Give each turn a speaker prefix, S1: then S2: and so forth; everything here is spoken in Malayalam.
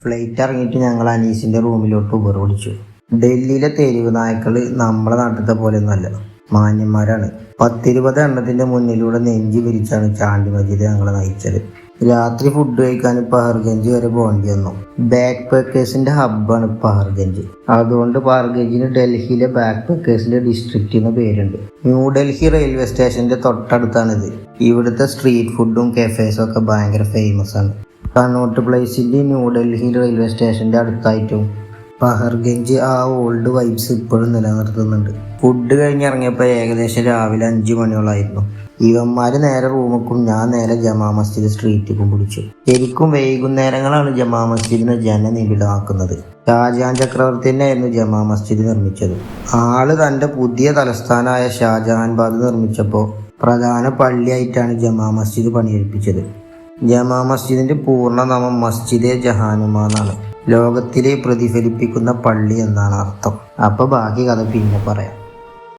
S1: ഫ്ലൈറ്റ് ഇറങ്ങിയിട്ട് ഞങ്ങൾ അനീസിൻ്റെ റൂമിലോട്ട് ഉബർ വിളിച്ചു. ഡൽഹിയിലെ തെരുവ് നായ്ക്കൾ നമ്മളെ നാട്ടിലത്തെ പോലെയൊന്നുമല്ല, മാന്യന്മാരാണ്. 10-20 എണ്ണത്തിൻ്റെ മുന്നിലൂടെ നെഞ്ചി പിരിച്ചാണ് ചാണ്ടി മജീദ് ഞങ്ങളെ നയിച്ചത്. രാത്രി ഫുഡ് കഴിക്കാൻ പഹർഗഞ്ച് വരെ പോകേണ്ടി വന്നു. ബാക്ക് പാക്കേഴ്സിൻ്റെ ഹബ്ബാണ് പഹർഗഞ്ച്. അതുകൊണ്ട് പഹർഗഞ്ചിന് ഡൽഹിയിലെ ബാക്ക് പാക്കേഴ്സിൻ്റെ ഡിസ്ട്രിക്റ്റ് എന്ന് പേരുണ്ട്. ന്യൂഡൽഹി റെയിൽവേ സ്റ്റേഷൻ്റെ തൊട്ടടുത്താണിത്. ഇവിടുത്തെ സ്ട്രീറ്റ് ഫുഡും കഫേസും ഒക്കെ ഭയങ്കര ഫേമസ് ആണ്. കണ്ണോട്ട് പ്ലേസിൻ്റെ ന്യൂഡൽഹി റെയിൽവേ സ്റ്റേഷൻ്റെ അടുത്തായിട്ടും പഹർഗഞ്ച് ആ ഓൾഡ് വൈബ്സ് ഇപ്പോഴും നിലനിർത്തുന്നുണ്ട്. ഫുഡ് കഴിഞ്ഞിറങ്ങിയപ്പോൾ ഏകദേശം രാവിലെ 5 മണിയോളായിരുന്നു. ഇവന്മാർ നേരെ റൂമിക്കും ഞാൻ നേരെ ജമാ മസ്ജിദ് സ്ട്രീറ്റിക്കും പിടിച്ചു. ശരിക്കും വൈകുന്നേരങ്ങളാണ് ജമാ മസ്ജിദിനെ ജനനിബിഡമാക്കുന്നത്. ഷാജഹാൻ ചക്രവർത്തി തന്നെയായിരുന്നു ജമാ മസ്ജിദ് നിർമ്മിച്ചത്. ആള് തൻ്റെ പുതിയ തലസ്ഥാനമായ ഷാജഹാൻബാദ് നിർമ്മിച്ചപ്പോൾ പ്രധാന പള്ളിയായിട്ടാണ് ജമാ മസ്ജിദ് പണിയെടുപ്പിച്ചത്. ജമാ മസ്ജിദിൻ്റെ പൂർണ്ണനാമം മസ്ജിദെ ജഹാനുമ എന്നാണ്. ലോകത്തിലെ പ്രതിഫലിപ്പിക്കുന്ന പള്ളി എന്നാണ് അർത്ഥം. അപ്പോൾ ബാക്കി കഥ പിന്നെ പറയാം.